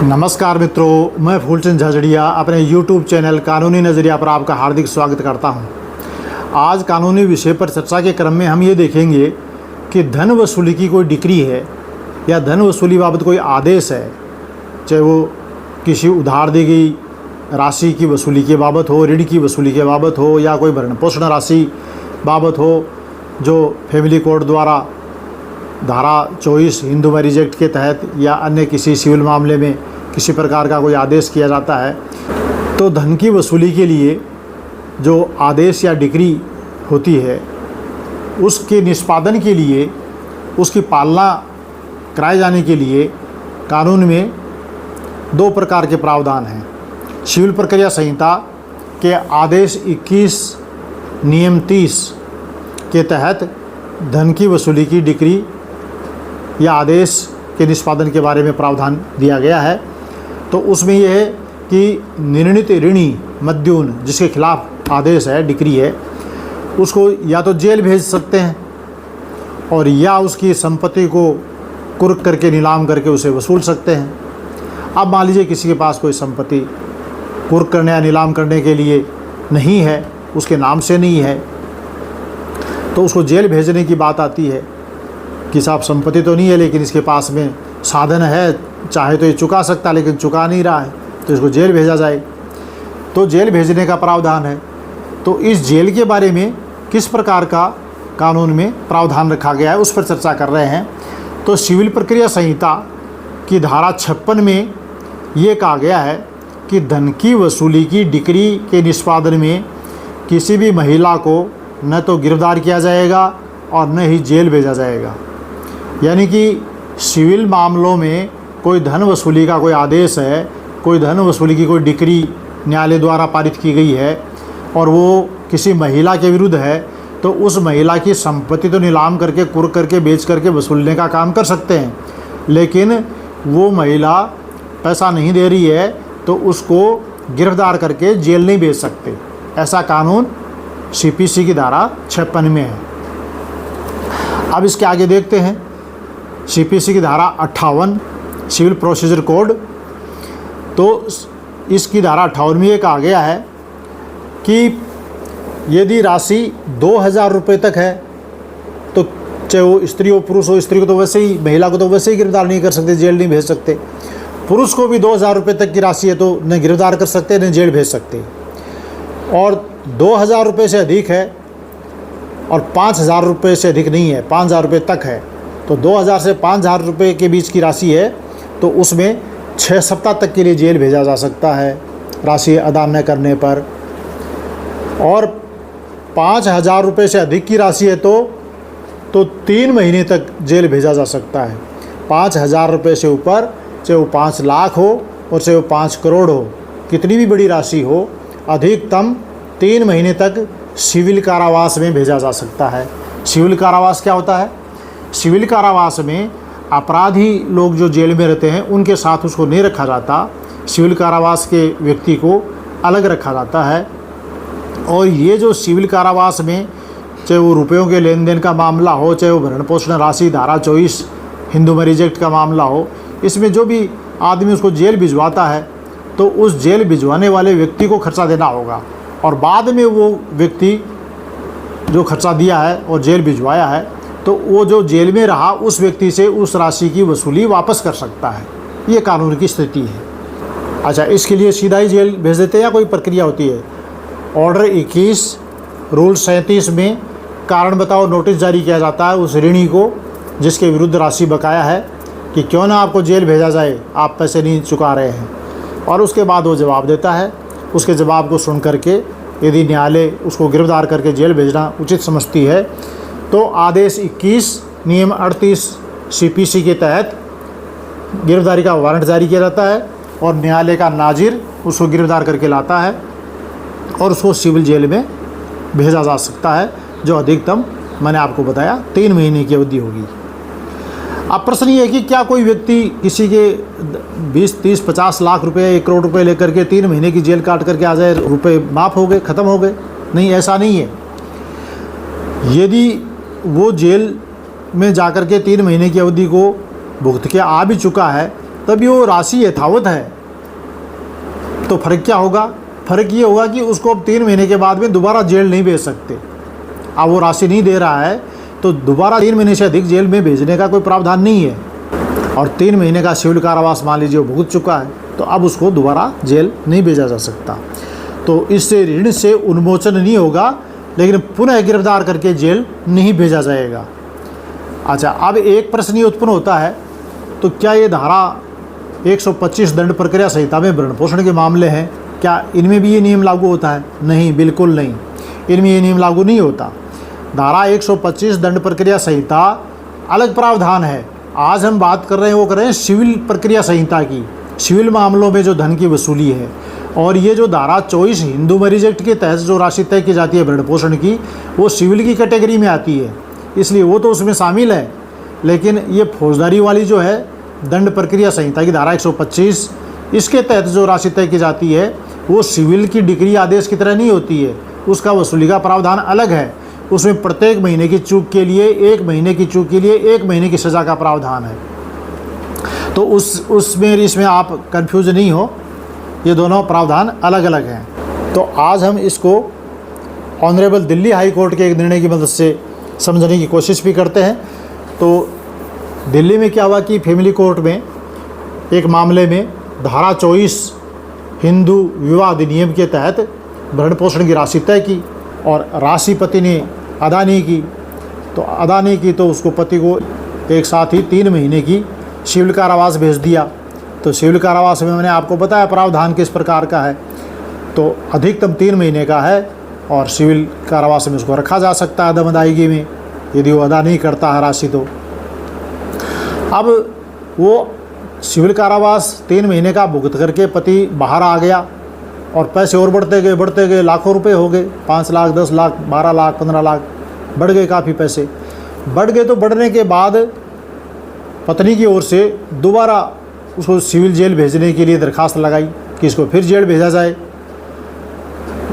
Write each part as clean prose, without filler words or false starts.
नमस्कार मित्रों, मैं फूलचंद झाझड़िया अपने YouTube चैनल कानूनी नज़रिया पर आपका हार्दिक स्वागत करता हूं। आज कानूनी विषय पर चर्चा के क्रम में हम ये देखेंगे कि धन वसूली की कोई डिक्री है या धन वसूली बाबत कोई आदेश है, चाहे वो किसी उधार दी गई राशि की वसूली के बाबत हो, ऋण की वसूली के बाबत हो, या कोई भरण पोषण राशि बाबत हो, जो फैमिली कोर्ट द्वारा धारा 24 हिंदू मैरिज एक्ट के तहत या अन्य किसी सिविल मामले में किसी प्रकार का कोई आदेश किया जाता है। तो धन की वसूली के लिए जो आदेश या डिक्री होती है, उसके निष्पादन के लिए, उसकी पालना कराए जाने के लिए कानून में दो प्रकार के प्रावधान हैं। सिविल प्रक्रिया संहिता के आदेश 21 नियम 30 के तहत धन की वसूली की डिक्री या आदेश के निष्पादन के बारे में प्रावधान दिया गया है। तो उसमें यह है कि निर्णीत ऋणी मद्यून जिसके खिलाफ आदेश है, डिक्री है, उसको या तो जेल भेज सकते हैं और या उसकी संपत्ति को कुर्क करके नीलाम करके उसे वसूल सकते हैं। अब मान लीजिए किसी के पास कोई संपत्ति कुर्क करने या नीलाम करने के लिए नहीं है, उसके नाम से नहीं है, तो उसको जेल भेजने की बात आती है कि साहब संपत्ति तो नहीं है लेकिन इसके पास में साधन है, चाहे तो ये चुका सकता है लेकिन चुका नहीं रहा है, तो इसको जेल भेजा जाए। तो जेल भेजने का प्रावधान है। तो इस जेल के बारे में किस प्रकार का कानून में प्रावधान रखा गया है, उस पर चर्चा कर रहे हैं। तो सिविल प्रक्रिया संहिता की धारा 56 में ये कहा गया है कि धन की वसूली की डिक्री के निष्पादन में किसी भी महिला को न तो गिरफ्तार किया जाएगा और न ही जेल भेजा जाएगा। यानी कि सिविल मामलों में कोई धन वसूली का कोई आदेश है, कोई धन वसूली की कोई डिक्री न्यायालय द्वारा पारित की गई है और वो किसी महिला के विरुद्ध है, तो उस महिला की संपत्ति तो नीलाम करके, कुर्क करके, बेच करके वसूलने का काम कर सकते हैं, लेकिन वो महिला पैसा नहीं दे रही है तो उसको गिरफ्तार करके जेल नहीं भेज सकते। ऐसा कानून CPC की धारा 56 में है। अब इसके आगे देखते हैं CPC की धारा 58 सिविल प्रोसीजर कोड। तो इसकी धारा 58 में ये कहा गया है कि यदि राशि 2000 रुपये तक है तो चाहे वो स्त्री हो पुरुष हो, स्त्री को तो वैसे ही, महिला को तो वैसे ही गिरफ्तार नहीं कर सकते, जेल नहीं भेज सकते। पुरुष को भी 2000 रुपये तक की राशि है तो न गिरफ्तार कर सकते न जेल भेज सकते। और 2000 रुपये से अधिक है और 5000 रुपये से अधिक नहीं है, 5000 रुपये तक है, तो 2000 से 5000 रुपये के बीच की राशि है तो उसमें 6 सप्ताह तक के लिए जेल भेजा जा सकता है राशि अदा न करने पर। और 5000 रुपये से अधिक की राशि है तो 3 महीने तक जेल भेजा जा सकता है। 5000 रुपये से ऊपर, चाहे वो 5 लाख हो और चाहे वो 5 करोड़ हो, कितनी भी बड़ी राशि हो, अधिकतम 3 महीने तक सिविल कारावास में भेजा जा सकता है। सिविल कारावास क्या होता है? सिविल कारावास में अपराधी लोग जो जेल में रहते हैं उनके साथ उसको नहीं रखा जाता, सिविल कारावास के व्यक्ति को अलग रखा जाता है। और ये जो सिविल कारावास में, चाहे वो रुपयों के लेन देन का मामला हो, चाहे वो भरण पोषण राशि धारा 24 हिंदू मैरिज एक्ट का मामला हो, इसमें जो भी आदमी उसको जेल भिजवाता है तो उस जेल भिजवाने वाले व्यक्ति को खर्चा देना होगा और बाद में वो व्यक्ति जो खर्चा दिया है और जेल भिजवाया है तो वो जो जेल में रहा उस व्यक्ति से उस राशि की वसूली वापस कर सकता है। ये कानून की स्थिति है। अच्छा, इसके लिए सीधा ही जेल भेज देते हैं या कोई प्रक्रिया होती है? ऑर्डर 21 रूल 37 में कारण बताओ नोटिस जारी किया जाता है उस ऋणी को जिसके विरुद्ध राशि बकाया है कि क्यों ना आपको जेल भेजा जाए, आप पैसे नहीं चुका रहे हैं। और उसके बाद वो जवाब देता है। उसके जवाब को सुन करके यदि न्यायालय उसको गिरफ्तार करके जेल भेजना उचित समझती है तो आदेश 21 नियम 38 CPC के तहत गिरफ्तारी का वारंट जारी किया जाता है और न्यायालय का नाजिर उसको गिरफ्तार करके लाता है और उसको सिविल जेल में भेजा जा सकता है, जो अधिकतम मैंने आपको बताया 3 महीने की अवधि होगी। अब प्रश्न ये है कि क्या कोई व्यक्ति किसी के 20, 30, 50 लाख रुपए, 1 करोड़ रुपए लेकर के 3 महीने की जेल काट करके आ जाए, रुपए माफ़ हो गए, ख़त्म हो गए? नहीं, ऐसा नहीं है। यदि वो जेल में जाकर के 3 महीने की अवधि को भुगत के आ भी चुका है तभी वो राशि यथावत है। तो फ़र्क क्या होगा? फ़र्क ये होगा कि उसको अब 3 महीने के बाद में दोबारा जेल नहीं भेज सकते। अब वो राशि नहीं दे रहा है तो दोबारा 3 महीने से अधिक जेल में भेजने का कोई प्रावधान नहीं है। और 3 महीने का सिविल कारावास मान लीजिए वो भुगत चुका है, तो अब उसको दोबारा जेल नहीं भेजा जा सकता। तो इससे ऋण से उन्मोचन नहीं होगा, लेकिन पुनः गिरफ्तार करके जेल नहीं भेजा जाएगा। अच्छा, अब एक प्रश्न ये उत्पन्न होता है, तो क्या ये धारा 125 दंड प्रक्रिया संहिता में भरण पोषण के मामले हैं, क्या इनमें भी ये नियम लागू होता है? नहीं, बिल्कुल नहीं, इनमें ये नियम लागू नहीं होता। धारा 125 दंड प्रक्रिया संहिता अलग प्रावधान है। आज हम बात कर रहे हैं, वो कर रहे हैं सिविल प्रक्रिया संहिता की, सिविल मामलों में जो धन की वसूली है। और ये जो धारा 24 हिंदू मैरिज एक्ट के तहत जो राशि तय की जाती है भरण पोषण की, वो सिविल की कैटेगरी में आती है, इसलिए वो तो उसमें शामिल है। लेकिन ये फौजदारी वाली जो है दंड प्रक्रिया संहिता की धारा 125, इसके तहत जो राशि तय की जाती है वो सिविल की डिक्री आदेश की तरह नहीं होती है, उसका वसूली का प्रावधान अलग है। उसमें प्रत्येक महीने की चूक के लिए 1 महीने की चूक के लिए 1 महीने की सज़ा का प्रावधान है। तो उसमें इसमें आप कंफ्यूज नहीं हो, ये दोनों प्रावधान अलग अलग हैं। तो आज हम इसको ऑनरेबल दिल्ली हाई कोर्ट के एक निर्णय की मदद से समझने की कोशिश भी करते हैं। तो दिल्ली में क्या हुआ कि फैमिली कोर्ट में एक मामले में धारा 24 हिंदू विवाह अधिनियम के तहत भरण पोषण की राशि तय की और राशि पति ने अदा नहीं की। तो उसको पति को एक साथ ही 3 महीने की सिविल कारावास भेज दिया। तो सिविल कारावास में मैंने आपको बताया प्रावधान किस प्रकार का है। तो अधिकतम 3 महीने का है और सिविल कारावास में उसको रखा जा सकता है अदम अदायगी में, यदि वो अदा नहीं करता है राशि। तो अब वो सिविल कारावास 3 महीने का भुगत करके पति बाहर आ गया और पैसे और बढ़ते गए, लाखों रुपए हो गए, 5 लाख, 10 लाख, 12 लाख, 15 लाख, बढ़ गए, काफ़ी पैसे बढ़ गए। तो बढ़ने के बाद पत्नी की ओर से दोबारा उसको सिविल जेल भेजने के लिए दरखास्त लगाई कि इसको फिर जेल भेजा जाए।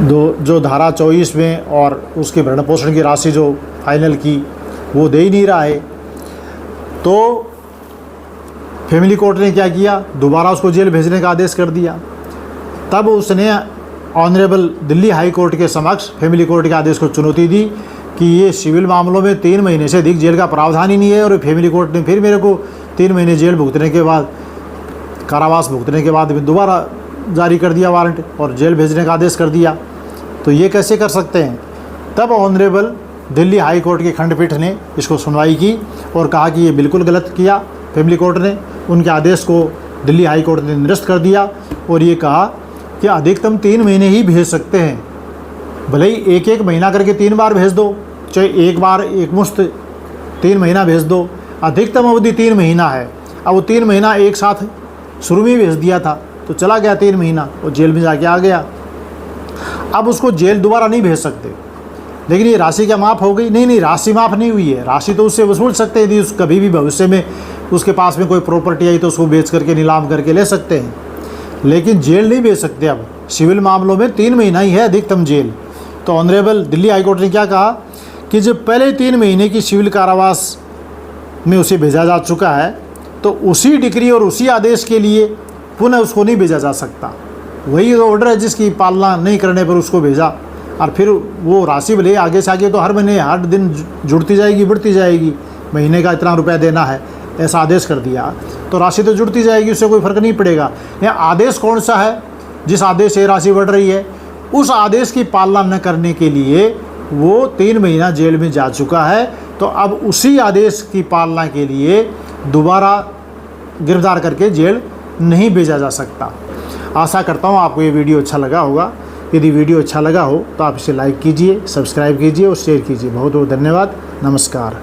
जो धारा 24 में और उसके भरण पोषण की राशि जो फाइनल की वो दे ही नहीं रहा है। तो फैमिली कोर्ट ने क्या किया, दोबारा उसको जेल भेजने का आदेश कर दिया। तब उसने ऑनरेबल दिल्ली हाई कोर्ट के समक्ष फैमिली कोर्ट के आदेश को चुनौती दी कि ये सिविल मामलों में 3 महीने से अधिक जेल का प्रावधान ही नहीं है। और फैमिली कोर्ट ने फिर मेरे को 3 महीने जेल भुगतने के बाद, कारावास भुगतने के बाद दोबारा जारी कर दिया वारंट और जेल भेजने का आदेश कर दिया। तो ये कैसे कर सकते हैं? तब ऑनरेबल दिल्ली हाई कोर्ट की खंडपीठ ने इसको सुनवाई की और कहा कि ये बिल्कुल गलत किया फैमिली कोर्ट ने। उनके आदेश को दिल्ली हाई कोर्ट ने निरस्त कर दिया और ये कहा कि अधिकतम 3 महीने ही भेज सकते हैं। भले ही 1-1 महीना करके 3 बार भेज दो, चाहे एक बार एक मुश्त 3 महीना भेज दो, अधिकतम अवधि 3 महीना है। अब वो 3 महीना एक साथ शुरू में भेज दिया था तो चला गया 3 महीना और जेल में जाके आ गया। अब उसको जेल दोबारा नहीं भेज सकते। लेकिन ये राशि क्या माफ़ हो गई? नहीं, राशि माफ़ नहीं हुई है। राशि तो उससे वसूल सकते हैं, यदि कभी भी भविष्य में उसके पास में कोई प्रॉपर्टी आई तो उसको बेच करके नीलाम करके ले सकते हैं, लेकिन जेल नहीं भेज सकते। अब सिविल मामलों में 3 महीना ही है अधिकतम जेल। तो ऑनरेबल दिल्ली हाई कोर्ट ने क्या कहा कि जब पहले 3 महीने की सिविल कारावास में उसे भेजा जा चुका है तो उसी डिक्री और उसी आदेश के लिए पुनः उसको नहीं भेजा जा सकता। वही ऑर्डर है जिसकी पालना नहीं करने पर उसको भेजा, और फिर वो राशि भले आगे से आगे तो हर महीने हर दिन जुड़ती जाएगी, बढ़ती जाएगी, महीने का इतना रुपया देना है ऐसा आदेश कर दिया तो राशि तो जुड़ती जाएगी, उससे कोई फ़र्क नहीं पड़ेगा। यहाँ आदेश कौन सा है? जिस आदेश से राशि बढ़ रही है उस आदेश की पालना न करने के लिए वो 3 महीना जेल में जा चुका है। तो अब उसी आदेश की पालना के लिए दोबारा गिरफ्तार करके जेल नहीं भेजा जा सकता। आशा करता हूँ आपको ये वीडियो अच्छा लगा होगा। यदि वीडियो अच्छा लगा हो तो आप इसे लाइक कीजिए, सब्सक्राइब कीजिए और शेयर कीजिए। बहुत बहुत धन्यवाद। नमस्कार।